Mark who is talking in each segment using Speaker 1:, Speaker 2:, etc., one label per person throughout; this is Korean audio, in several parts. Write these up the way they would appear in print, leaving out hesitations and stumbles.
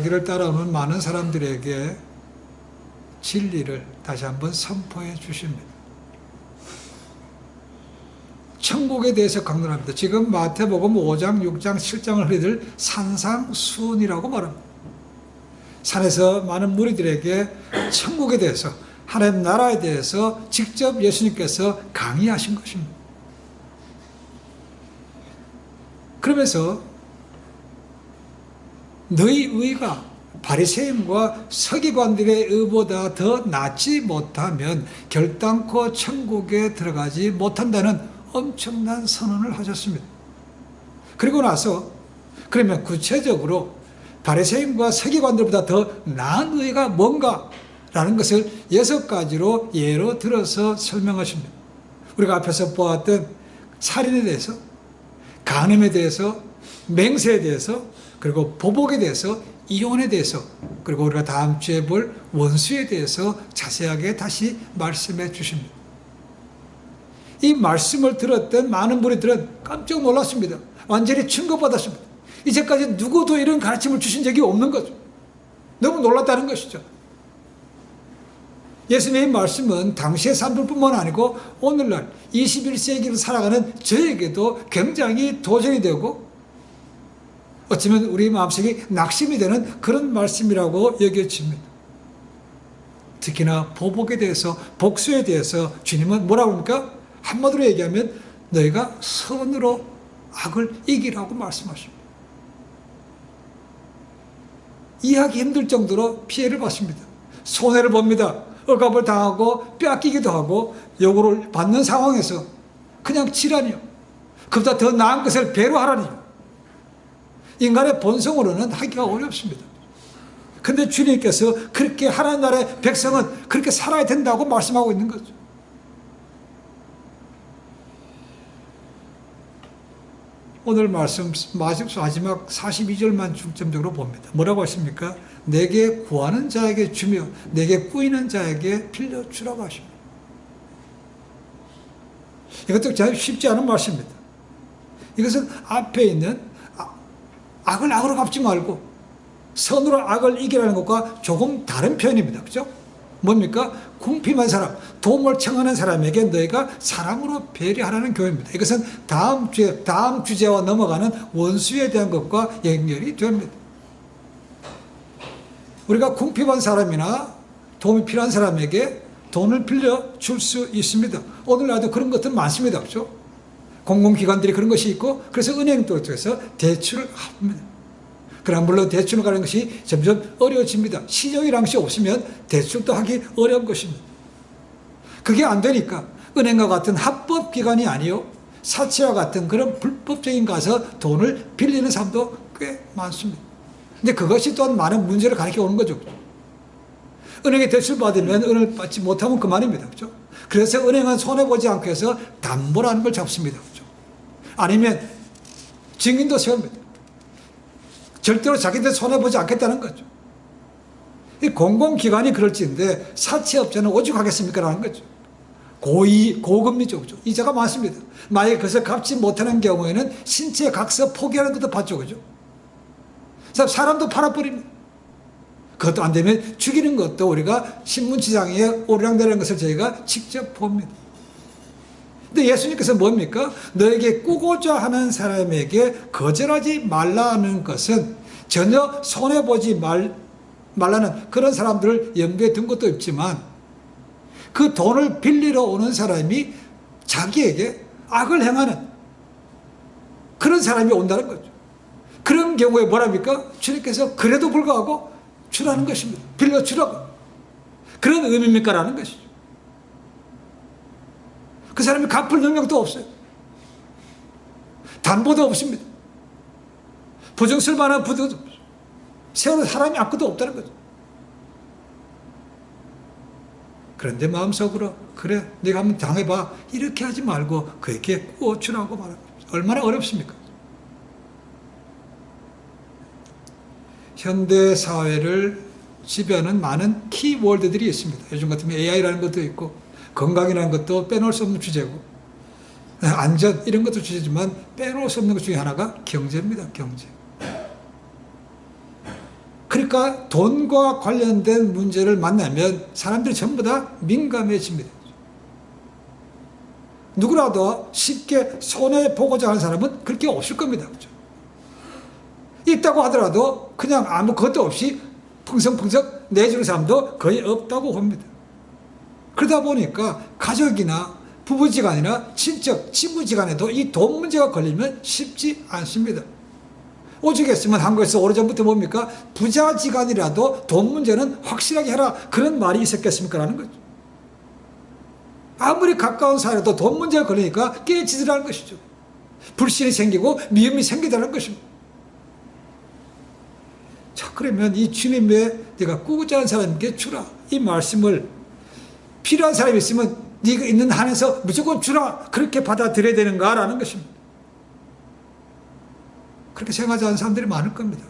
Speaker 1: 자기를 따라오는 많은 사람들에게 진리를 다시 한번 선포해 주십니다. 천국에 대해서 강론합니다. 지금 마태복음 5장, 6장, 7장을 흔히들 산상수훈이라고 말합니다. 산에서 많은 무리들에게 천국에 대해서, 하나님 나라에 대해서 직접 예수님께서 강의하신 것입니다. 그러면서 너희 의가 바리새인과 서기관들의 의보다 더 낫지 못하면 결단코 천국에 들어가지 못한다는 엄청난 선언을 하셨습니다. 그리고 나서 그러면 구체적으로 바리새인과 서기관들보다 더 나은 의가 뭔가라는 것을 6가지로 예로 들어서 설명하십니다. 우리가 앞에서 보았던 살인에 대해서, 간음에 대해서, 맹세에 대해서, 그리고 보복에 대해서, 이혼에 대해서, 그리고 우리가 다음 주에 볼 원수에 대해서 자세하게 다시 말씀해 주십니다. 이 말씀을 들었던 많은 분들은 깜짝 놀랐습니다. 완전히 충격받았습니다. 이제까지 누구도 이런 가르침을 주신 적이 없는 거죠. 너무 놀랐다는 것이죠. 예수님의 말씀은 당시의 사람들뿐만 아니고 오늘날 21세기를 살아가는 저에게도 굉장히 도전이 되고 어쩌면 우리 마음속에 낙심이 되는 그런 말씀이라고 여겨집니다. 특히나 보복에 대해서, 복수에 대해서 주님은 뭐라고 합니까? 한마디로 얘기하면 너희가 선으로 악을 이기라고 말씀하십니다. 이해하기 힘들 정도로 피해를 받습니다. 손해를 봅니다. 억압을 당하고 빼앗기기도 하고 요구를 받는 상황에서 그냥 치라니요. 그보다 더 나은 것을 배로하라니요. 인간의 본성으로는 하기가 어렵습니다. 근데 주님께서 그렇게 하나님 나라의 백성은 그렇게 살아야 된다고 말씀하고 있는 거죠. 오늘 말씀 마지막 42절만 중점적으로 봅니다. 뭐라고 하십니까? 내게 구하는 자에게 주며 내게 꾸이는 자에게 빌려주라고 하십니다. 이것도 참 쉽지 않은 말씀입니다. 이것은 앞에 있는 악을 악으로 갚지 말고 선으로 악을 이기라는 것과 조금 다른 표현입니다. 그죠? 뭡니까? 궁핍한 사람, 도움을 청하는 사람에게 너희가 사랑으로 배려하라는 교회입니다. 이것은 다음 주제와 넘어가는 원수에 대한 것과 연결이 됩니다. 우리가 궁핍한 사람이나 도움이 필요한 사람에게 돈을 빌려줄 수 있습니다. 오늘날도 그런 것들 많습니다. 그죠? 공공기관들이 그런 것이 있고, 그래서 은행도 통해서 대출을 합니다. 그러나 물론 대출을 가는 것이 점점 어려워집니다. 신용이라는 것이 없으면 대출도 하기 어려운 것입니다. 그게 안 되니까 은행과 같은 합법기관이 아니요 사채와 같은 그런 불법적인 가서 돈을 빌리는 사람도 꽤 많습니다. 근데 그것이 또한 많은 문제를 가리켜 오는 거죠. 은행에 대출 받으면 은행을 받지 못하면 그만입니다. 그렇죠? 그래서 은행은 손해보지 않고 해서 담보라는 걸 잡습니다. 그렇죠? 아니면 증인도 세웁니다. 절대로 자기들 손해보지 않겠다는 거죠. 이 공공기관이 그럴지인데 사채업자는 오죽하겠습니까? 라는 거죠. 고금리죠. 그죠? 이자가 많습니다. 만약에 그것을 갚지 못하는 경우에는 신체 각서 포기하는 것도 받죠. 그죠? 사람도 팔아버립니다. 그것도 안 되면 죽이는 것도 우리가 신문지장에 오르락내리는 것을 저희가 직접 봅니다. 근데 예수님께서 뭡니까? 너에게 꾸고자 하는 사람에게 거절하지 말라는 것은 전혀 손해보지 말라는 그런 사람들을 염두에 둔 것도 있지만 그 돈을 빌리러 오는 사람이 자기에게 악을 행하는 그런 사람이 온다는 거죠. 그런 경우에 뭐랍니까? 주님께서 그래도 불구하고 주라는 것입니다. 빌려주라고. 그런 의미입니까? 라는 것이죠. 그 사람이 갚을 능력도 없어요. 담보도 없습니다. 보증 만한 부도도 없어요. 세우는 사람이 아무것도 없다는 거죠. 그런데 마음속으로 그래 내가 한번 당해봐 이렇게 하지 말고 그에게 꾸어주라고 말합니다. 얼마나 어렵습니까? 현대 사회를 지배하는 많은 키워드들이 있습니다. 요즘 같으면 AI라는 것도 있고 건강이라는 것도 빼놓을 수 없는 주제고 안전 이런 것도 주제지만 빼놓을 수 없는 것 중에 하나가 경제입니다. 경제. 그러니까 돈과 관련된 문제를 만나면 사람들이 전부 다 민감해집니다. 누구라도 쉽게 손해보고자 하는 사람은 그렇게 없을 겁니다. 그렇죠? 있다고 하더라도 그냥 아무것도 없이 풍성풍성 내주는 사람도 거의 없다고 봅니다. 그러다 보니까 가족이나 부부지간이나 친척, 친구지간에도 이 돈 문제가 걸리면 쉽지 않습니다. 오죽했으면 한국에서 오래전부터 뭡니까? 부자지간이라도 돈 문제는 확실하게 해라. 그런 말이 있었겠습니까? 라는 거죠. 아무리 가까운 사이라도 돈 문제가 걸리니까 깨지더라는 것이죠. 불신이 생기고 미움이 생기더라는 것입니다. 자, 그러면 이 주님의 네가 꾸고자 하는 사람에게 주라. 이 말씀을 필요한 사람이 있으면 네가 있는 한에서 무조건 주라. 그렇게 받아들여야 되는가라는 것입니다. 그렇게 생각하지 않는 사람들이 많을 겁니다.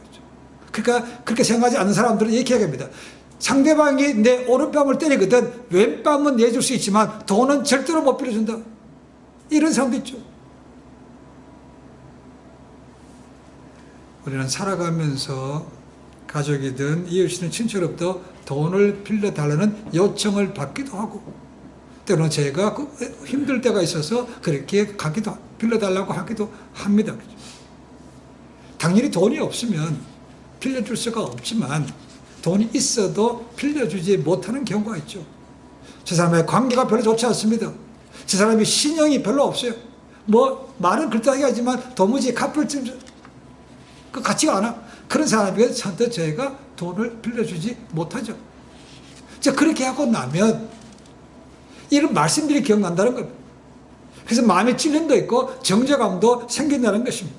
Speaker 1: 그러니까 그렇게 생각하지 않는 사람들은 이렇게 얘기합니다. 상대방이 내 오른뺨을 때리거든 왼뺨은 내줄 수 있지만 돈은 절대로 못 빌려준다. 이런 사람도 있죠. 우리는 살아가면서 가족이든 이웃이든 친척으로부터 돈을 빌려달라는 요청을 받기도 하고 때로는 제가 힘들 때가 있어서 그렇게 가기도 빌려달라고 하기도 합니다. 당연히 돈이 없으면 빌려줄 수가 없지만 돈이 있어도 빌려주지 못하는 경우가 있죠. 저 사람의 관계가 별로 좋지 않습니다. 저 사람이 신용이 별로 없어요. 뭐 말은 그렇다고 하지만 도무지 갚을 그 같지가 않아. 그런 사람에게 선뜻 저희가 돈을 빌려주지 못하죠. 자, 그렇게 하고 나면 이런 말씀들이 기억난다는 겁니다. 그래서 마음에 찔림도 있고 정죄감도 생긴다는 것입니다.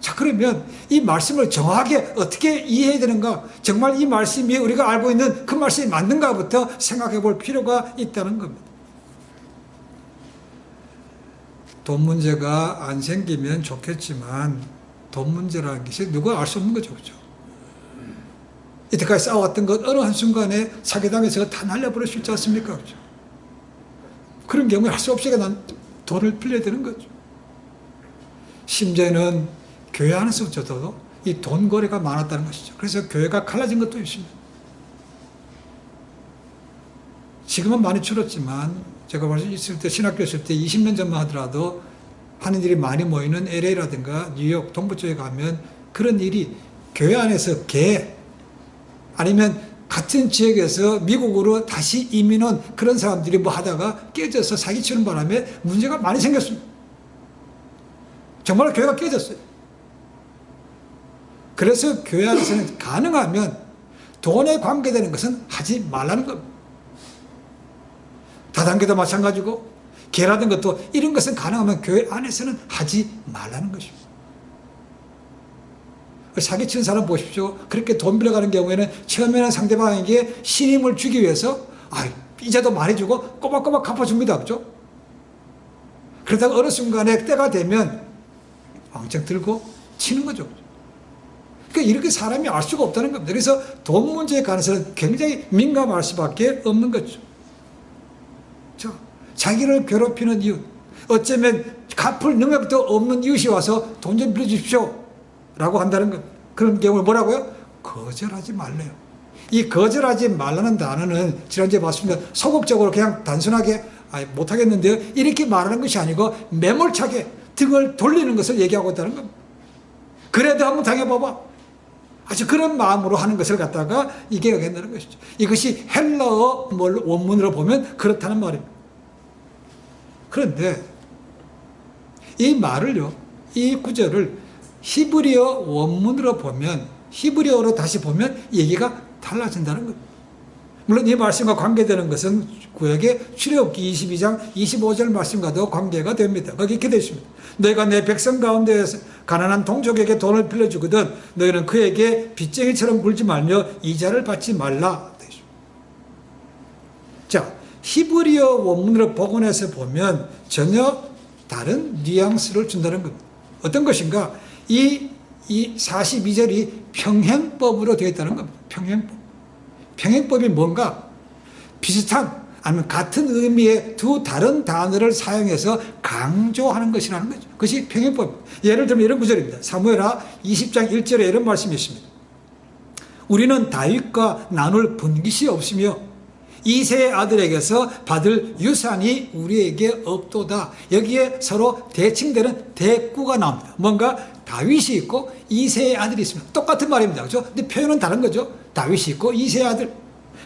Speaker 1: 자, 그러면 이 말씀을 정확하게 어떻게 이해해야 되는가? 정말 이 말씀이 우리가 알고 있는 그 말씀이 맞는가부터 생각해 볼 필요가 있다는 겁니다. 돈 문제가 안 생기면 좋겠지만 돈 문제라는 것이 누가 알 수 없는 거죠. 그렇죠? 이때까지 싸웠던 것 어느 한순간에 사기당해서 다 날려버릴 수 있지 않습니까? 그렇죠? 그런 경우에 할 수 없이 난 돈을 빌려야 되는 거죠. 심지어는 교회 안에서조차도 이 돈 거래가 많았다는 것이죠. 그래서 교회가 갈라진 것도 있습니다. 지금은 많이 줄었지만 제가 벌써 있을 때 신학교 있을 때 20년 전만 하더라도 하는 일이 많이 모이는 LA라든가 뉴욕 동부 쪽에 가면 그런 일이 교회 안에서 아니면 같은 지역에서 미국으로 다시 이민 온 그런 사람들이 뭐 하다가 깨져서 사기치는 바람에 문제가 많이 생겼습니다. 정말 교회가 깨졌어요. 그래서 교회 안에서는 가능하면 돈에 관계되는 것은 하지 말라는 겁니다. 다단계도 마찬가지고 개라든 것도 이런 것은 가능하면 교회 안에서는 하지 말라는 것입니다. 사기치는 사람 보십시오. 그렇게 돈 빌려가는 경우에는 처음에는 상대방에게 신임을 주기 위해서 이자도 많이 주고 꼬박꼬박 갚아줍니다. 그렇죠? 그러다가 어느 순간에 때가 되면 왕창 들고 치는 거죠. 그러니까 이렇게 사람이 알 수가 없다는 겁니다. 그래서 돈 문제에 관해서는 굉장히 민감할 수밖에 없는 거죠. 자, 자기를 괴롭히는 이웃, 어쩌면 갚을 능력도 없는 이웃이 와서 돈 좀 빌려주십시오 라고 한다는 것. 그런 경우를 뭐라고요? 거절하지 말래요. 이 거절하지 말라는 단어는 지난주에 봤습니다. 소극적으로 그냥 단순하게 못하겠는데요 이렇게 말하는 것이 아니고 매몰차게 등을 돌리는 것을 얘기하고 있다는 겁니다. 그래도 한번 당해봐봐. 아주 그런 마음으로 하는 것을 갖다가 이게 여긴다는 것이죠. 이것이 헬라어 원문으로 보면 그렇다는 말입니다. 그런데 이 말을요, 이 구절을 히브리어 원문으로 보면, 히브리어로 다시 보면 얘기가 달라진다는 겁니다. 물론 이 말씀과 관계되는 것은 구약의 출애굽기 22장 25절 말씀과도 관계가 됩니다. 거기 이렇게 되어 있습니다. 너희가 내 백성 가운데에서 가난한 동족에게 돈을 빌려주거든 너희는 그에게 빚쟁이처럼 굴지 말며 이자를 받지 말라. 자, 히브리어 원문으로 복원해서 보면 전혀 다른 뉘앙스를 준다는 겁니다. 어떤 것인가? 이 42절이 평행법으로 되어 있다는 겁니다. 평행법. 평행법이 뭔가? 비슷한 아니면 같은 의미의 두 다른 단어를 사용해서 강조하는 것이라는 거죠. 그것이 평행법입니다. 예를 들면 이런 구절입니다. 사무엘하 20장 1절에 이런 말씀이 있습니다. 우리는 다윗과 나눌 분깃이 없으며 이세의 아들에게서 받을 유산이 우리에게 없도다. 여기에 서로 대칭되는 대꾸가 나옵니다. 뭔가 다윗이 있고 이세의 아들이 있습니다. 똑같은 말입니다. 그죠? 근데 표현은 다른 거죠. 다윗이 있고 이세의 아들.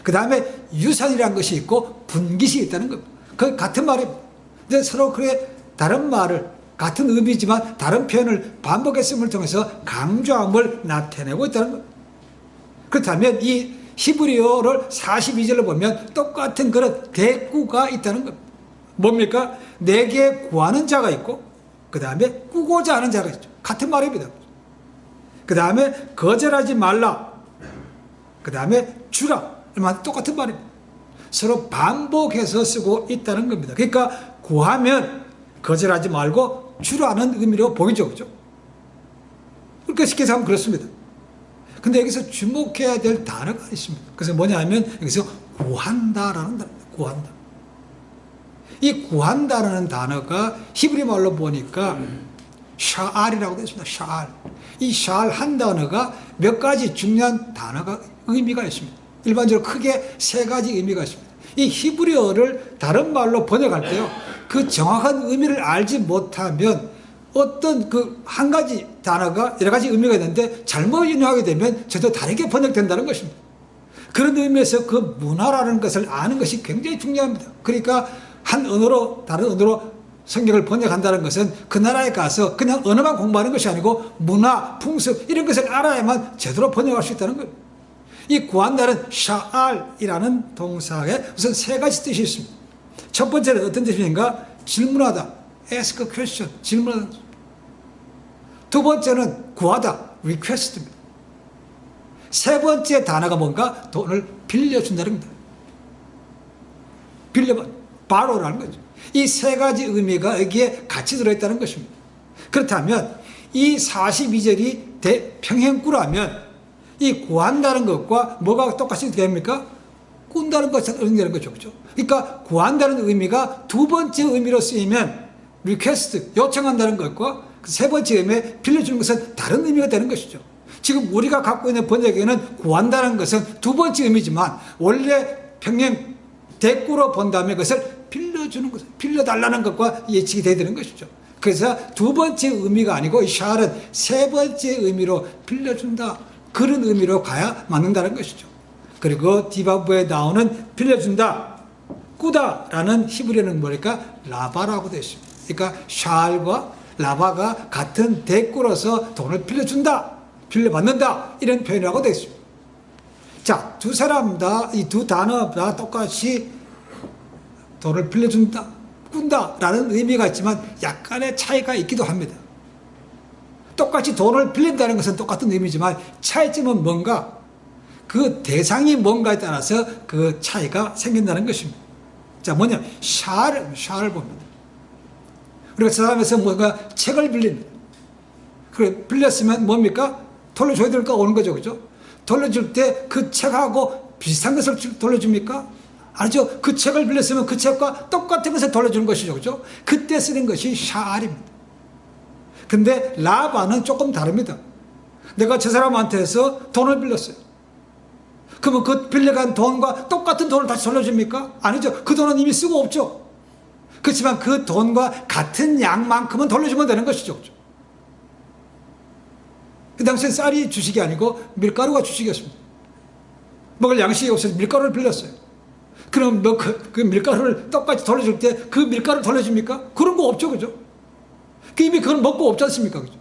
Speaker 1: 그 다음에 유산이라는 것이 있고 분깃이 있다는 겁니다. 그 같은 말입니다. 근데 서로 그게 다른 말을 같은 의미지만 다른 표현을 반복했음을 통해서 강조함을 나타내고 있다는 겁니다. 그렇다면 이 히브리어를 42절로 보면 똑같은 그런 대꾸가 있다는 겁니다. 뭡니까? 내게 구하는 자가 있고 그 다음에 꾸고자 하는 자가 있죠. 같은 말입니다. 그 다음에 거절하지 말라. 그 다음에 주라. 똑같은 말입니다. 서로 반복해서 쓰고 있다는 겁니다. 그러니까 구하면 거절하지 말고 주라는 의미로 보이죠. 그죠? 그러니까 쉽게 생각하면 그렇습니다. 근데 여기서 주목해야 될 단어가 있습니다. 그래서 뭐냐면 여기서 구한다라는 단어입니다. 구한다. 이 구한다라는 단어가 히브리 말로 보니까 샤알이라고 되어 있습니다. 샤알. 이 샤알 한 단어가 몇 가지 중요한 단어가 의미가 있습니다. 일반적으로 크게 세 가지 의미가 있습니다. 이 히브리어를 다른 말로 번역할 때요, 그 정확한 의미를 알지 못하면 어떤 그 한 가지 단어가 여러 가지 의미가 있는데 잘못 인용하게 되면 저도 다르게 번역된다는 것입니다. 그런 의미에서 그 문화라는 것을 아는 것이 굉장히 중요합니다. 그러니까 한 언어로 다른 언어로 성경을 번역한다는 것은 그 나라에 가서 그냥 언어만 공부하는 것이 아니고 문화, 풍습 이런 것을 알아야만 제대로 번역할 수 있다는 겁니다. 이 구한다는 샤알이라는 동사에 우선 세 가지 뜻이 있습니다. 첫 번째는 어떤 뜻인가? 질문하다. ask a question. 질문하다. 두 번째는 구하다. request입니다. 세 번째 단어가 뭔가? 돈을 빌려준다는 겁니다. 빌려봐. borrow라는 거죠. 이 세 가지 의미가 여기에 같이 들어있다는 것입니다. 그렇다면 이 42절이 대평행구라면 이 구한다는 것과 뭐가 똑같이 됩니까? 꾼다는 것과 연결되는 거죠. 그렇죠? 그러니까 구한다는 의미가 두 번째 의미로 쓰이면 request, 요청한다는 것과 세 번째 의미에 빌려주는 것은 다른 의미가 되는 것이죠. 지금 우리가 갖고 있는 번역에는 구한다는 것은 두 번째 의미지만 원래 평행 대꾸로 본다면 그것을 빌려주는 것, 빌려달라는 것과 예측이 되어야 되는 것이죠. 그래서 두 번째 의미가 아니고 이 샬은 세 번째 의미로 빌려준다. 그런 의미로 가야 맞는다는 것이죠. 그리고 디바브에 나오는 빌려준다, 꾸다라는 히브리어는 뭐랄까? 라바라고 되어 있습니다. 그러니까 샬과 라바가 같은 대꾸로서 돈을 빌려준다, 빌려받는다 이런 표현이라고 되어 있습니다. 자, 두 사람 다, 이 두 단어 다 똑같이 돈을 빌려준다, 꾼다라는 의미가 있지만 약간의 차이가 있기도 합니다. 똑같이 돈을 빌린다는 것은 똑같은 의미지만 차이점은 뭔가? 그 대상이 뭔가에 따라서 그 차이가 생긴다는 것입니다. 자, 뭐냐면 샤를 봅니다. 우리가 저 사람에서 뭔가 책을 빌립니다. 그래, 빌렸으면 뭡니까? 돌려줘야 될까 오는 거죠. 그죠? 돌려줄 때 그 책하고 비슷한 것을 돌려줍니까? 아니죠. 그 책을 빌렸으면 그 책과 똑같은 것을 돌려주는 것이죠. 그죠? 그때 쓰는 것이 샤알입니다. 근데 라바는 조금 다릅니다. 내가 저 사람한테서 돈을 빌렸어요. 그러면 그 빌려간 돈과 똑같은 돈을 다시 돌려줍니까? 아니죠. 그 돈은 이미 쓰고 없죠. 그렇지만 그 돈과 같은 양만큼은 돌려주면 되는 것이죠. 그 당시에 쌀이 주식이 아니고 밀가루가 주식이었습니다. 먹을 양식이 없어서 밀가루를 빌렸어요. 그럼 너 그 밀가루를 똑같이 돌려줄 때 그 밀가루를 돌려줍니까? 그런 거 없죠. 그죠? 이미 그건 먹고 없지 않습니까? 그죠?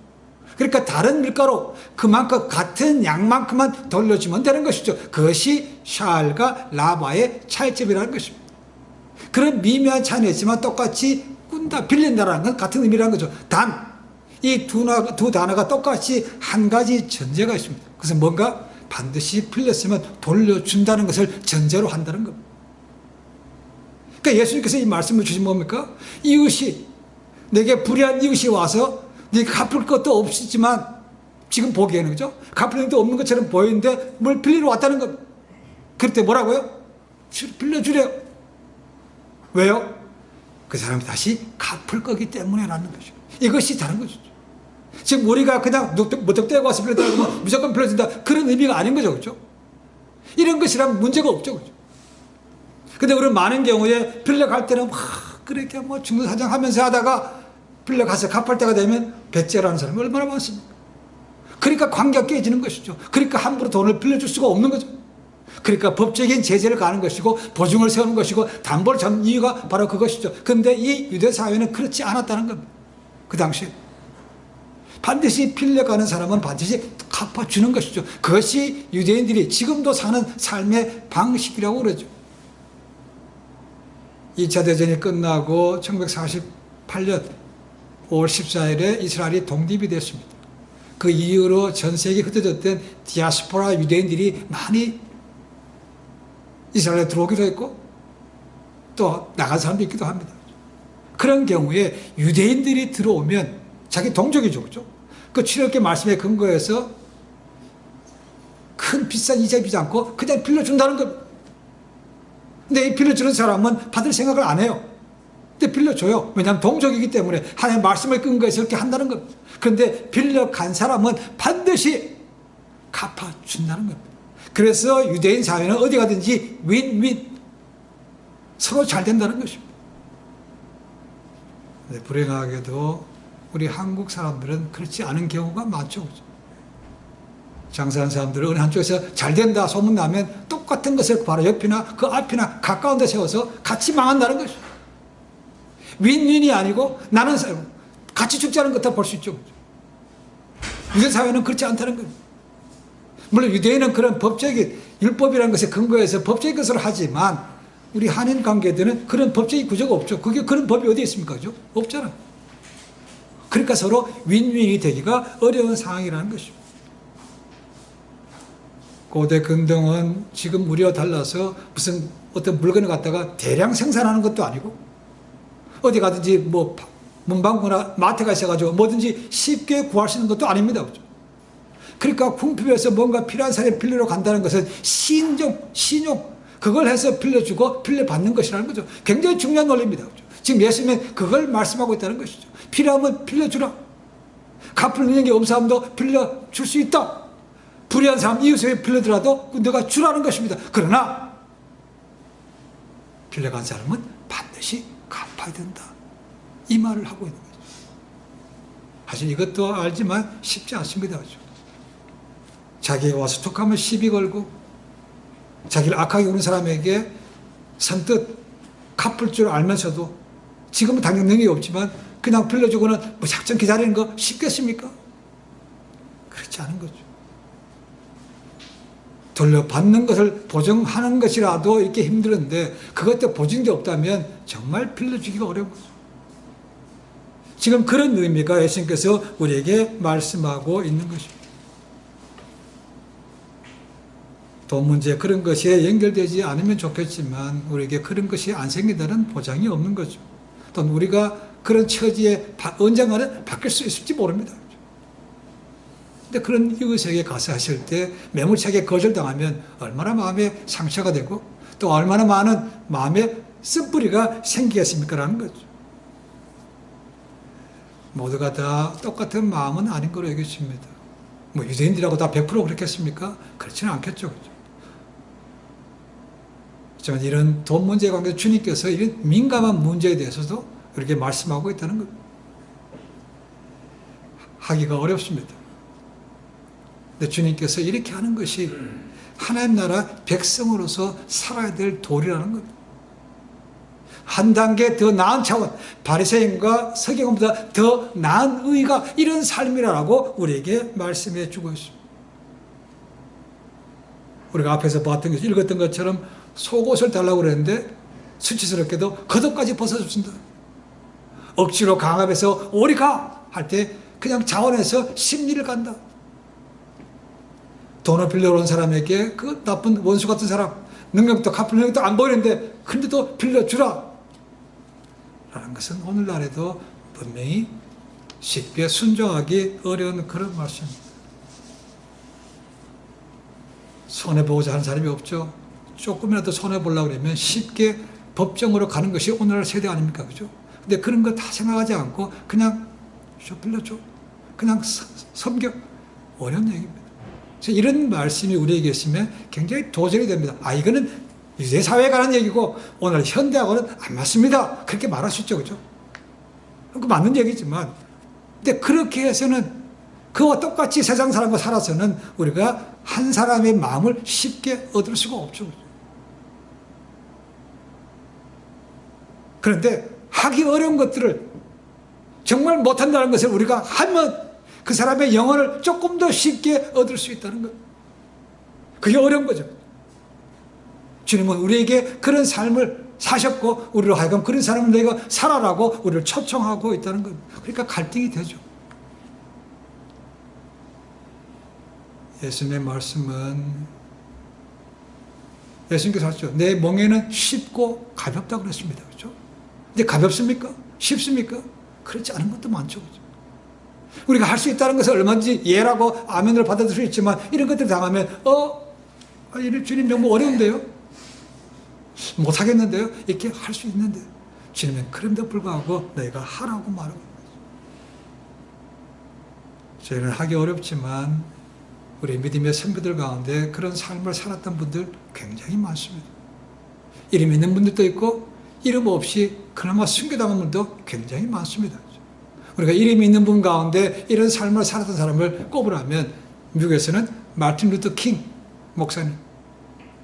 Speaker 1: 그러니까 다른 밀가루 그만큼 같은 양만큼만 돌려주면 되는 것이죠. 그것이 샬과 라바의 차이점이라는 것입니다. 그런 미묘한 차이는 있지만 똑같이 꾼다, 빌린다라는 건 같은 의미라는 거죠. 단 이 두 단어가 똑같이 한 가지 전제가 있습니다. 그래서 뭔가 반드시 빌렸으면 돌려준다는 것을 전제로 한다는 겁니다. 그러니까 예수님께서 이 말씀을 주신 뭡니까? 이웃이 내게 불의한 이웃이 와서 네가 갚을 것도 없지만 지금 보기에는 그죠? 갚을 것도 없는 것처럼 보이는데 뭘 빌리러 왔다는 것. 그럴 때 뭐라고요? 빌려주래요. 왜요? 그 사람이 다시 갚을 거기 때문에라는 거죠. 이것이 다른 거죠. 지금 우리가 그냥 무턱대고 와서 빌려달라고 무조건 빌려준다 그런 의미가 아닌 거죠. 그렇죠? 이런 것이라면 문제가 없죠. 그죠? 근데 우리는 많은 경우에 빌려갈 때는 막 그렇게 뭐 중도사정 하면서 하다가 빌려가서 갚을 때가 되면 배째라는 사람이 얼마나 많습니까? 그러니까 관계가 깨지는 것이죠. 그러니까 함부로 돈을 빌려줄 수가 없는 거죠. 그러니까 법적인 제재를 가는 것이고 보증을 세우는 것이고 담보를 잡는 이유가 바로 그것이죠. 그런데 이 유대 사회는 그렇지 않았다는 겁니다. 그 당시에. 반드시 빌려가는 사람은 반드시 갚아주는 것이죠. 그것이 유대인들이 지금도 사는 삶의 방식이라고 그러죠. 2차 대전이 끝나고 1948년 5월 14일에 이스라엘이 독립이 됐습니다. 그 이후로 전 세계에 흩어졌던 디아스포라 유대인들이 많이 이스라엘에 들어오기도 했고 또 나간 사람도 있기도 합니다. 그런 경우에 유대인들이 들어오면 자기 동족이죠. 그렇죠? 그 출애굽기 말씀에 근거해서 큰 비싼 이자 주지 않고 그냥 빌려준다는 겁니다. 근데 이 빌려주는 사람은 받을 생각을 안 해요. 근데 빌려줘요. 왜냐하면 동족이기 때문에 하나님의 말씀을 근거해서 이렇게 한다는 겁니다. 그런데 빌려간 사람은 반드시 갚아준다는 겁니다. 그래서 유대인 사회는 어디 가든지 윈윈 서로 잘 된다는 것입니다. 불행하게도 우리 한국 사람들은 그렇지 않은 경우가 많죠. 장사하는 사람들은 어느 한쪽에서 잘 된다 소문나면 똑같은 것을 바로 옆이나 그 앞이나 가까운 데 세워서 같이 망한다는 것이죠. 윈윈이 아니고 나는 같이 죽자는 것도 볼 수 있죠. 유대 사회는 그렇지 않다는 겁니다. 물론 유대인은 그런 법적인 율법이라는 것에 근거해서 법적인 것을 하지만 우리 한인 관계들은 그런 법적인 구조가 없죠. 그게 그런 법이 어디 있습니까? 그죠? 없잖아. 그러니까 서로 윈윈이 되기가 어려운 상황이라는 것입니다. 고대 근동은 지금 우리와 달라서 무슨 어떤 물건을 갖다가 대량 생산하는 것도 아니고 어디 가든지 뭐 문방구나 마트가 있어가지고 뭐든지 쉽게 구할 수 있는 것도 아닙니다. 그죠? 그러니까 궁핍에서 뭔가 필요한 사람이 빌리러 간다는 것은 신용, 그걸 해서 빌려주고 빌려받는 것이라는 거죠. 굉장히 중요한 논리입니다. 그죠? 지금 예수님은 그걸 말씀하고 있다는 것이죠. 필요하면 빌려주라. 갚을 있는 게 없는 사람도 빌려줄 수 있다. 불의한 사람 이웃에게 빌려더라도 내가 주라는 것입니다. 그러나 빌려간 사람은 반드시 갚아야 된다. 이 말을 하고 있는 거죠. 사실 이것도 알지만 쉽지 않습니다. 그죠? 자기가 와서 툭하면 시비 걸고 자기를 악하게 우는 사람에게 선뜻 갚을 줄 알면서도 지금은 당연 능력이 없지만 그냥 빌려주고는 무작정 기다리는 거 쉽겠습니까? 그렇지 않은 거죠. 돌려받는 것을 보증하는 것이라도 이렇게 힘들었는데 그것도 보증이 없다면 정말 빌려주기가 어려운 거죠. 지금 그런 의미가 예수님께서 우리에게 말씀하고 있는 것입니다. 돈 문제 그런 것에 연결되지 않으면 좋겠지만 우리에게 그런 것이 안 생긴다는 보장이 없는 거죠. 또는 우리가 그런 처지에 언젠가는 바뀔 수 있을지 모릅니다. 근데 그런 이웃에게 가서 하실 때 매몰차게 거절당하면 얼마나 마음에 상처가 되고 또 얼마나 많은 마음에 쓴뿌리가 생기겠습니까라는 거죠. 모두가 다 똑같은 마음은 아닌 걸로 여겨집니다. 뭐 유대인들하고 다 100% 그렇겠습니까? 그렇지는 않겠죠. 그렇죠? 하지만 이런 돈 문제에 관해서 주님께서 이런 민감한 문제에 대해서도 이렇게 말씀하고 있다는 겁니다. 하기가 어렵습니다. 근데 주님께서 이렇게 하는 것이 하나님 나라 백성으로서 살아야 될 도리라는 겁니다. 한 단계 더 나은 차원, 바리새인과 서기관보다 더 나은 의가 이런 삶이라고 우리에게 말씀해 주고 있습니다. 우리가 앞에서 봤던 것, 읽었던 것처럼 속옷을 달라고 그랬는데 수치스럽게도 겉옷까지 벗어줍니다. 억지로 강압해서 오리 가! 할 때 그냥 자원해서 심리를 간다. 돈을 빌려러 온 사람에게 그 나쁜 원수 같은 사람, 능력도 갚을 능력도 안 보이는데 근데도 빌려주라 라는 것은 오늘날에도 분명히 쉽게 순종하기 어려운 그런 말씀입니다. 손해보고자 하는 사람이 없죠. 조금이라도 손해보려고 그러면 쉽게 법정으로 가는 것이 오늘날 세대 아닙니까? 그죠? 근데 그런 거 다 생각하지 않고 그냥 빌려줘. 그냥 섬겨. 어려운 얘기입니다. 그래서 이런 말씀이 우리에게 있으면 굉장히 도전이 됩니다. 이거는 유대 사회에 관한 얘기고 오늘 현대하고는 안 맞습니다. 그렇게 말할 수 있죠. 그죠? 그 맞는 얘기지만, 근데 그렇게 해서는 그와 똑같이 세상 사람과 살아서는 우리가 한 사람의 마음을 쉽게 얻을 수가 없죠. 그런데 하기 어려운 것들을 정말 못한다는 것을 우리가 하면 그 사람의 영혼을 조금 더 쉽게 얻을 수 있다는 것. 그게 어려운 거죠. 주님은 우리에게 그런 삶을 사셨고 우리로 하여금 그런 사람을 내가 살아라고 우리를 초청하고 있다는 겁니다. 그러니까 갈등이 되죠. 예수님의 말씀은 예수님께서 하셨죠. 내 멍에는 쉽고 가볍다고 그랬습니다. 그렇죠? 근데 가볍습니까? 쉽습니까? 그렇지 않은 것도 많죠. 그렇죠? 우리가 할 수 있다는 것을 얼마든지 예라고 아멘을 받아들일 수 있지만 이런 것들 당하면 주님 너무 어려운데요? 못하겠는데요? 이렇게 할 수 있는데 주님은 그럼에도 불구하고 너희가 하라고 말하고 저희는 하기 어렵지만 우리 믿음의 선배들 가운데 그런 삶을 살았던 분들 굉장히 많습니다. 이름 있는 분들도 있고 이름 없이 그나마 순교당한 분도 굉장히 많습니다. 우리가 이름이 있는 분 가운데 이런 삶을 살았던 사람을 꼽으라면 미국에서는 마틴 루터 킹 목사님,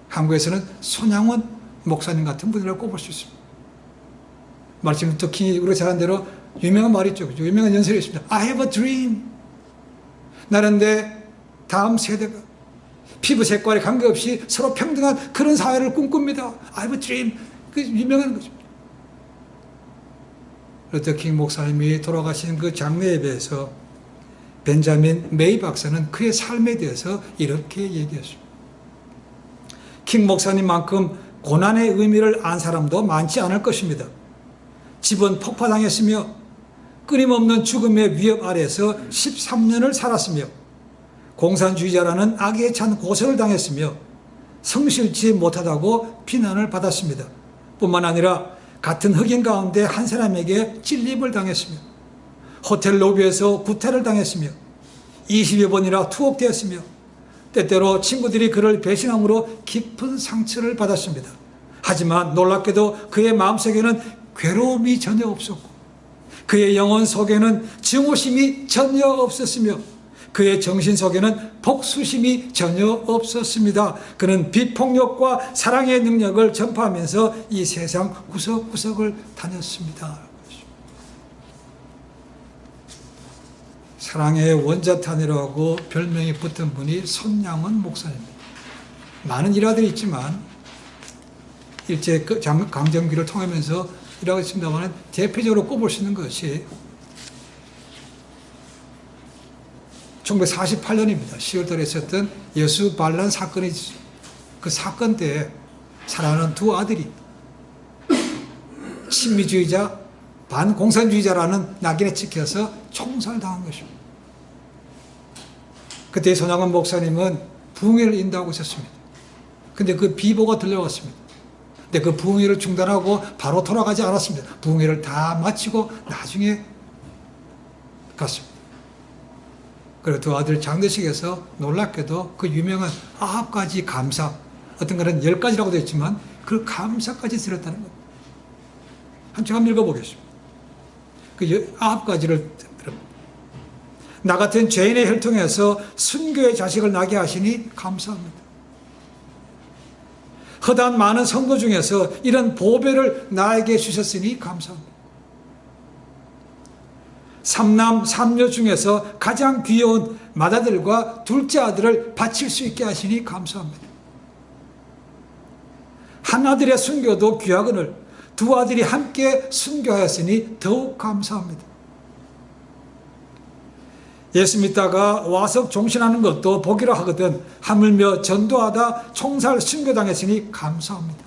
Speaker 1: 한국에서는 손양원 목사님 같은 분이라고 꼽을 수 있습니다. 마틴 루터 킹이 우리가 잘 아는 대로 유명한 말이 있죠. 유명한 연설이 있습니다. I have a dream. 나는 내 다음 세대가 피부 색깔에 관계없이 서로 평등한 그런 사회를 꿈꿉니다. I have a dream. 그 유명한 거죠. 루터 킹 목사님이 돌아가신 그 장례 예배에서 벤자민 메이 박사는 그의 삶에 대해서 이렇게 얘기했습니다. 킹 목사님만큼 고난의 의미를 안 사람도 많지 않을 것입니다. 집은 폭파당했으며 끊임없는 죽음의 위협 아래에서 13년을 살았으며 공산주의자라는 악에 찬 고소를 당했으며 성실치 못하다고 비난을 받았습니다. 뿐만 아니라 같은 흑인 가운데 한 사람에게 찔림을 당했으며 호텔 로비에서 구타를 당했으며 20여 번이나 투옥되었으며 때때로 친구들이 그를 배신함으로 깊은 상처를 받았습니다. 하지만 놀랍게도 그의 마음속에는 괴로움이 전혀 없었고 그의 영혼 속에는 증오심이 전혀 없었으며 그의 정신 속에는 복수심이 전혀 없었습니다. 그는 비폭력과 사랑의 능력을 전파하면서 이 세상 구석구석을 다녔습니다. 사랑의 원자탄이라고 별명이 붙은 분이 손양원 목사입니다. 많은 일화들이 있지만 일제 강점기를 통하면서 일하고 있습니다만 대표적으로 꼽을 수 있는 것이 1948년입니다. 10월달에 있었던 여수 반란 사건이 그 사건 때 사랑하는 두 아들이 친미주의자, 반공산주의자라는 낙인에 찍혀서 총살당한 것입니다. 그때 손양원 목사님은 부흥회를 인도하고 있었습니다. 근데 그 비보가 들려왔습니다. 근데 그 부흥회를 중단하고 바로 돌아가지 않았습니다. 부흥회를 다 마치고 나중에 갔습니다. 그리고 두 아들 장례식에서 놀랍게도 그 유명한 9가지 감사, 어떤 거는 10가지라고 되어 있지만 그 감사까지 드렸다는 겁니다. 한번 읽어보겠습니다. 그 9가지를 나 같은 죄인의 혈통에서 순교의 자식을 낳게 하시니 감사합니다. 허다한 많은 성도 중에서 이런 보배를 나에게 주셨으니 감사합니다. 삼남 삼녀 중에서 가장 귀여운 맏아들과 둘째 아들을 바칠 수 있게 하시니 감사합니다. 한 아들의 순교도 귀하거늘 두 아들이 함께 순교하였으니 더욱 감사합니다. 예수 믿다가 와서 종신하는 것도 복이라 하거든 하물며 전도하다 총살 순교당했으니 감사합니다.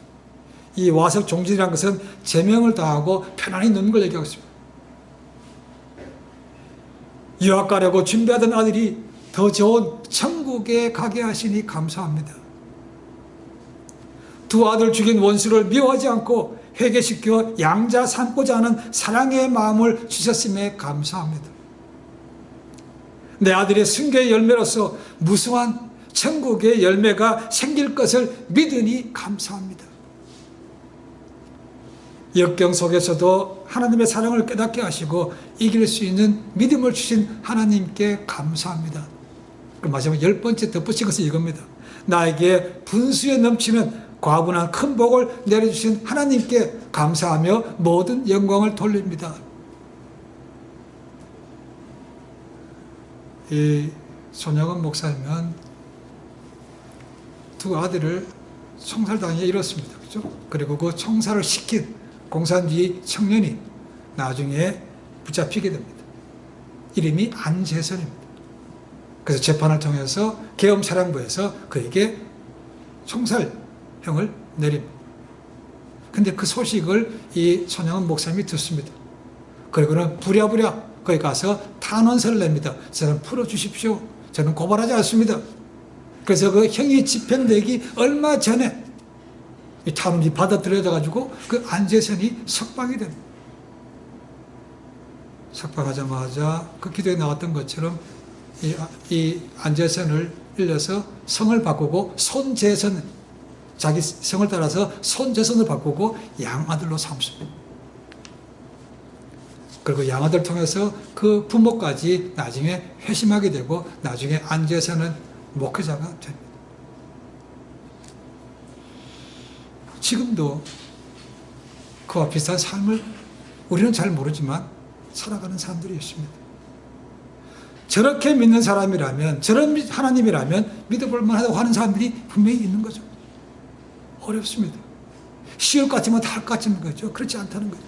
Speaker 1: 이 와서 종신이라는 것은 제명을 다하고 편안히 누는 걸 얘기하고 있습니다. 유학 가려고 준비하던 아들이 더 좋은 천국에 가게 하시니 감사합니다. 두 아들 죽인 원수를 미워하지 않고 회개시켜 양자 삼고자 하는 사랑의 마음을 주셨음에 감사합니다. 내 아들의 순교의 열매로서 무수한 천국의 열매가 생길 것을 믿으니 감사합니다. 역경 속에서도 하나님의 사랑을 깨닫게 하시고 이길 수 있는 믿음을 주신 하나님께 감사합니다. 그럼 마지막 10번째 덧붙인 것은 이겁니다. 나에게 분수에 넘치는 과분한 큰 복을 내려주신 하나님께 감사하며 모든 영광을 돌립니다. 이 손영은 목사님은 두 아들을 총살당해 잃었습니다. 그렇죠? 그리고 그 총살을 시킨 공산주의 청년이 나중에 붙잡히게 됩니다. 이름이 안재선입니다. 그래서 재판을 통해서 계엄사령부에서 그에게 총살형을 내립니다. 근데 그 소식을 이 손영은 목사님이 듣습니다. 그리고는 부랴부랴 거기 가서 탄원서를 냅니다. 저는 풀어주십시오. 저는 고발하지 않습니다. 그래서 그 형이 집행되기 얼마 전에 이 탄원이 받아들여져가지고 그 안재선이 석방이 됩니다. 석방하자마자 그 기도에 나왔던 것처럼 이 안재선을 일러서 성을 바꾸고 손재선, 자기 성을 따라서 손재선을 바꾸고 양아들로 삼습니다. 그리고 양아들 통해서 그 부모까지 나중에 회심하게 되고 나중에 안재선은 목회자가 됩니다. 지금도 그와 비슷한 삶을 우리는 잘 모르지만 살아가는 사람들이 있습니다. 저렇게 믿는 사람이라면, 저런 하나님이라면 믿어볼 만하다고 하는 사람들이 분명히 있는 거죠. 어렵습니다. 쉬울 것 같지만 다 할 것 같은 거죠. 그렇지 않다는 거죠.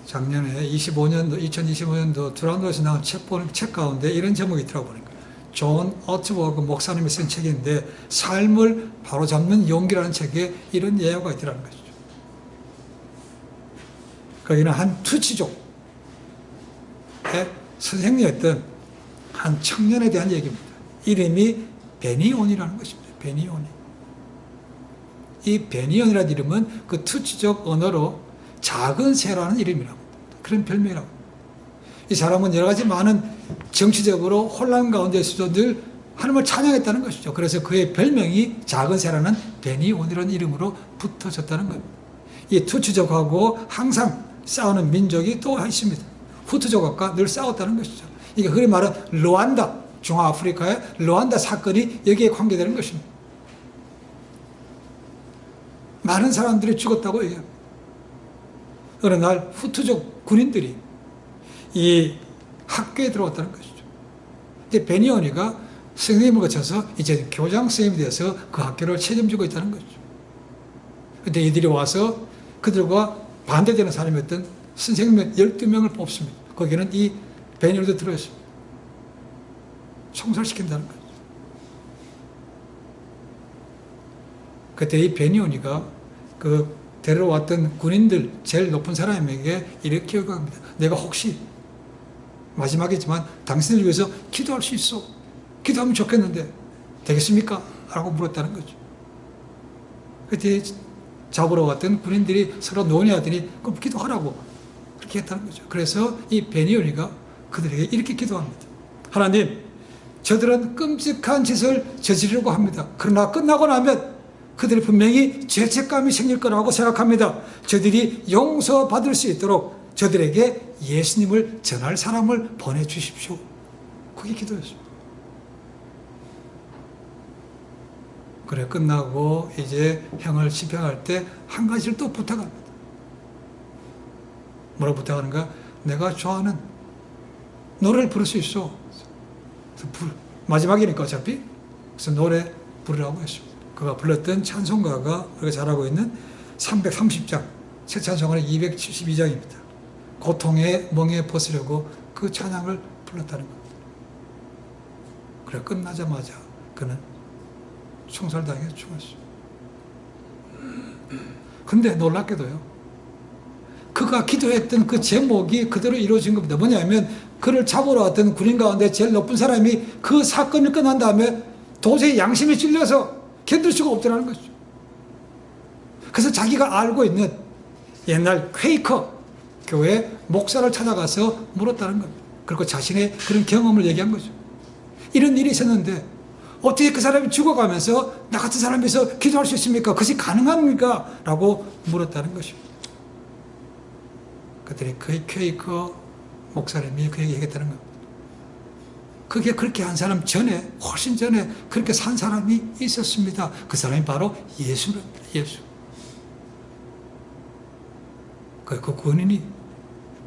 Speaker 1: 작년에 2025년도 두란노에서 나온 책 가운데 이런 제목이 있더라고 보니까 존 어트워크 목사님이 쓴 책인데 삶을 바로잡는 용기라는 책에 이런 예화가 있더라는 것이죠. 거기는 한 투치족의 선생님이었던 한 청년에 대한 얘기입니다. 이름이 베니온이라는 것입니다. 베니온이. 이 베니온이라는 이름은 그 투치족 언어로 작은 새라는 이름이라고. 그런 별명이라고. 이 사람은 여러 가지 많은 정치적으로 혼란 가운데서도 늘 하나님을 찬양했다는 것이죠. 그래서 그의 별명이 작은 새라는 베니온이라는 이름으로 붙어졌다는 겁니다. 이 투치족하고 항상 싸우는 민족이 또 있습니다. 후투족과 늘 싸웠다는 것이죠. 이게 흔히 말하는 루안다, 중아아프리카의 루안다 사건이 여기에 관계되는 것입니다. 많은 사람들이 죽었다고 얘기합니다. 어느 날 후투족 군인들이 이 학교에 들어왔다는 것이죠. 이제 베니온이가 선생님을 거쳐서 이제 교장 선생님이 되어서 그 학교를 책임지고 있다는 것이죠. 그런데 이들이 와서 그들과 반대되는 사람이었던 선생님 12명을 뽑습니다. 거기는 이 베니온도 들어있습니다. 총살시킨다는 거죠. 그때 이 베니온이가 그 데려왔던 군인들 제일 높은 사람에게 이렇게 요구합니다. 내가 혹시 마지막이지만 당신을 위해서 기도할 수 있어. 기도하면 좋겠는데 되겠습니까? 라고 물었다는 거죠. 그때 잡으러 왔던 군인들이 서로 논의하더니 그럼 기도하라고 그렇게 했다는 거죠. 그래서 이 베니온이가 그들에게 이렇게 기도합니다. 하나님, 저들은 끔찍한 짓을 저지르려고 합니다. 그러나 끝나고 나면 그들이 분명히 죄책감이 생길 거라고 생각합니다. 저들이 용서받을 수 있도록 저들에게 예수님을 전할 사람을 보내주십시오. 그게 기도였습니다. 그래 끝나고 이제 형을 집행할 때 한 가지를 또 부탁합니다. 뭐라 부탁하는가? 내가 좋아하는 노래를 부를 수 있어. 마지막이니까 어차피 그래서 노래 부르라고 했습니다. 그가 불렀던 찬송가가 우리가 잘 알고 있는 330장, 새 찬송가는 272장입니다. 고통의 멍에 벗으려고 그 찬양을 불렀다는 겁니다. 그래 끝나자마자 그는 총살당해서 죽었습니다. 근데 놀랍게도요, 그가 기도했던 그 제목이 그대로 이루어진 겁니다. 뭐냐면 그를 잡으러 왔던 군인 가운데 제일 높은 사람이 그 사건이 끝난 다음에 도저히 양심이 찔려서 견딜 수가 없더라는 거죠. 그래서 자기가 알고 있는 옛날 퀘이커 교회 목사를 찾아가서 물었다는 겁니다. 그리고 자신의 그런 경험을 얘기한 거죠. 이런 일이 있었는데 어떻게 그 사람이 죽어가면서 나 같은 사람에서 기도할 수 있습니까? 그것이 가능합니까? 라고 물었다는 것입니다. 그들이 그의 퀘이커 목사님이 그에게 얘기했다는 겁니다. 그게 그렇게 한 사람 전에, 훨씬 전에 그렇게 산 사람이 있었습니다. 그 사람이 바로 예수입니다. 예수. 그 군인이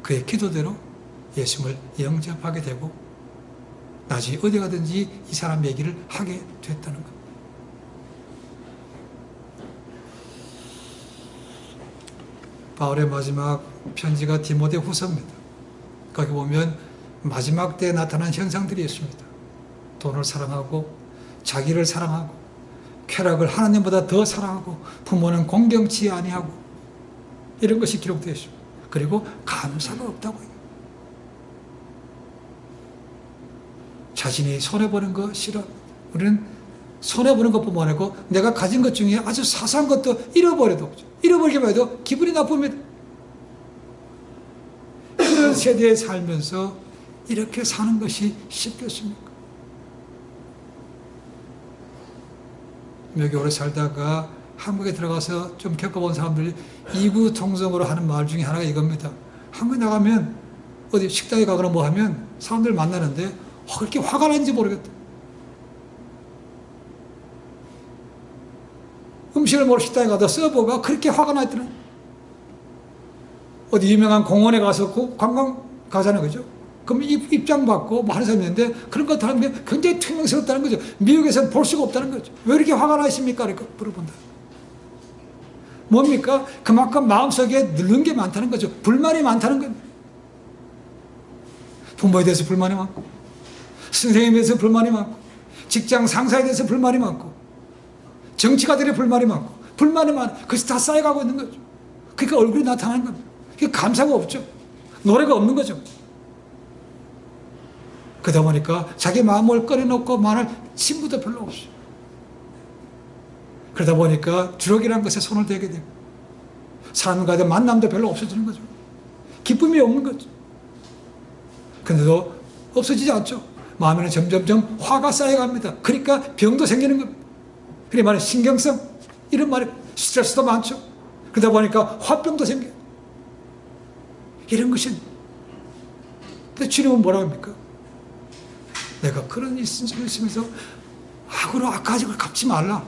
Speaker 1: 그의 기도대로 예수를 영접하게 되고 나중에 어디 가든지 이 사람 얘기를 하게 됐다는 겁니다. 바울의 마지막 편지가 디모데 후서입니다. 거기 보면 마지막 때에 나타난 현상들이 있습니다. 돈을 사랑하고 자기를 사랑하고 쾌락을 하나님보다 더 사랑하고 부모는 공경치 아니하고 이런 것이 기록되어 있습니다. 그리고 감사가 없다고 해요. 자신이 손해보는 거 싫어. 우리는 손해보는 것뿐만 아니고 내가 가진 것 중에 아주 사소한 것도 잃어버려도 잃어버리기만 해도 기분이 나쁩니다. 그런 세대에 살면서 이렇게 사는 것이 쉽겠습니까? 여기 오래 살다가 한국에 들어가서 좀 겪어본 사람들이 이구동성으로 하는 말 중에 하나가 이겁니다. 한국에 나가면 어디 식당에 가거나 뭐 하면 사람들 만나는데 그렇게 화가 나는지 모르겠다. 음식을 먹을 식당에 가다 서버가 그렇게 화가 나 있더라. 어디 유명한 공원에 가서 관광 가자는 거죠. 그럼 입장 받고 뭐 하는 사람이 있는데 그런 거 하면 굉장히 투명스럽다는 거죠. 미국에서는 볼 수가 없다는 거죠. 왜 이렇게 화가 나 있습니까? 이렇게 물어본다. 뭡니까? 그만큼 마음속에 늙은 게 많다는 거죠. 불만이 많다는 겁니다. 부모에 대해서 불만이 많고 선생님에 대해서 불만이 많고 직장 상사에 대해서 불만이 많고 정치가들의 불만이 많고 불만이 많아. 그것이 다 쌓여가고 있는 거죠. 그러니까 얼굴이 나타나는 겁니다. 그게 감사가 없죠. 노래가 없는 거죠. 그러다 보니까 자기 마음을 꺼내놓고 말할 친구도 별로 없어요. 그러다 보니까 주력이라는 것에 손을 대게 되고 사람과의 만남도 별로 없어지는 거죠. 기쁨이 없는 거죠. 그런데도 없어지지 않죠. 마음에는 점점점 화가 쌓여갑니다. 그러니까 병도 생기는 겁니다. 그래 말해 신경성 이런 말이 스트레스도 많죠. 그러다 보니까 화병도 생겨요. 이런 것은 근데 주님은 뭐라고 합니까? 내가 그런 일이 있으면서 악으로 악가지고 갚지 말라.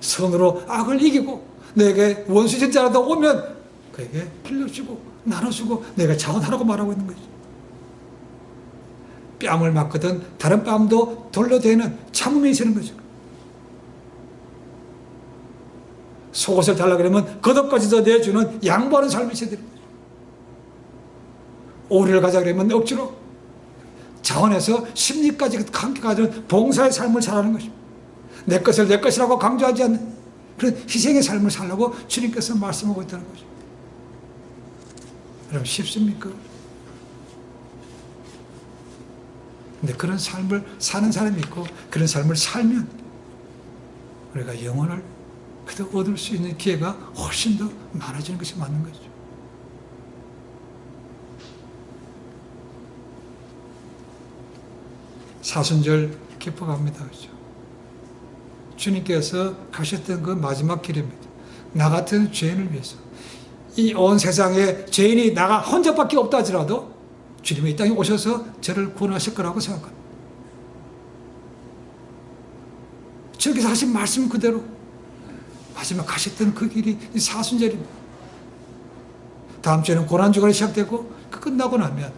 Speaker 1: 선으로 악을 이기고 내게 원수전자라도 오면 그에게 빌려주고 나눠주고 내가 자원하라고 말하고 있는 거죠. 뺨을 맞거든 다른 뺨도 돌려대는 참음이 있는 거죠. 속옷을 달라고 그러면 겉옷까지도 내주는 양보하는 삶이 있어야 됩니다. 오리를 가자 그러면 억지로 자원해서 심리까지 함께 가지는 봉사의 삶을 살아가는 것입니다. 내 것을 내 것이라고 강조하지 않는 그런 희생의 삶을 살라고 주님께서 말씀하고 있다는 거죠. 여러분 쉽습니까? 근데 그런 삶을 사는 사람이 있고 그런 삶을 살면 우리가 영혼을 그래도 얻을 수 있는 기회가 훨씬 더 많아지는 것이 맞는 거죠. 사순절 기뻐갑니다. 그렇죠? 주님께서 가셨던 그 마지막 길입니다. 나 같은 죄인을 위해서. 이 온 세상에 죄인이 나가 혼자밖에 없다 하더라도 주님이 이 땅에 오셔서 저를 구원하실 거라고 생각합니다. 주님께서 하신 말씀 그대로 마지막 가셨던 그 길이 사순절입니다. 다음 주에는 고난주간이 시작되고 그 끝나고 나면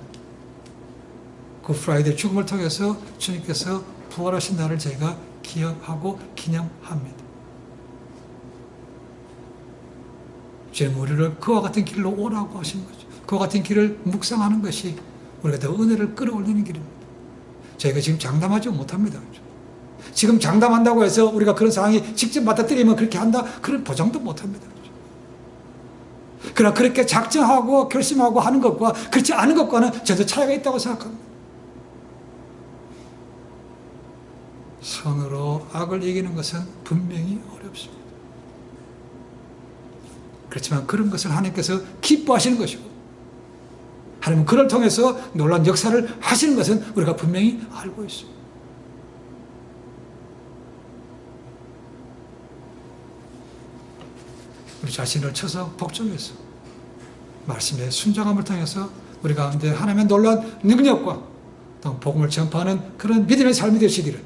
Speaker 1: 그 프라이데이 죽음을 통해서 주님께서 부활하신 날을 저희가 기억하고 기념합니다. 주님 우리를 그와 같은 길로 오라고 하신 거죠. 그와 같은 길을 묵상하는 것이 우리가 더 은혜를 끌어올리는 길입니다. 저희가 지금 장담하지 못합니다. 지금 장담한다고 해서 우리가 그런 상황이 직접 맞닥뜨리면 그렇게 한다 그런 보장도 못합니다. 그러나 그렇게 작정하고 결심하고 하는 것과 그렇지 않은 것과는 전혀 차이가 있다고 생각합니다. 선으로 악을 이기는 것은 분명히 어렵습니다. 그렇지만 그런 것을 하나님께서 기뻐하시는 것이고 하나님은 그를 통해서 놀라운 역사를 하시는 것은 우리가 분명히 알고 있습니다. 우리 자신을 쳐서 복종해서 말씀의 순종함을 통해서 우리 가운데 하나님의 놀라운 능력과 또 복음을 전파하는 그런 믿음의 삶이 되시기를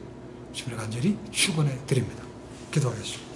Speaker 1: 주님을 간절히 축원해 드립니다. 기도하겠습니다.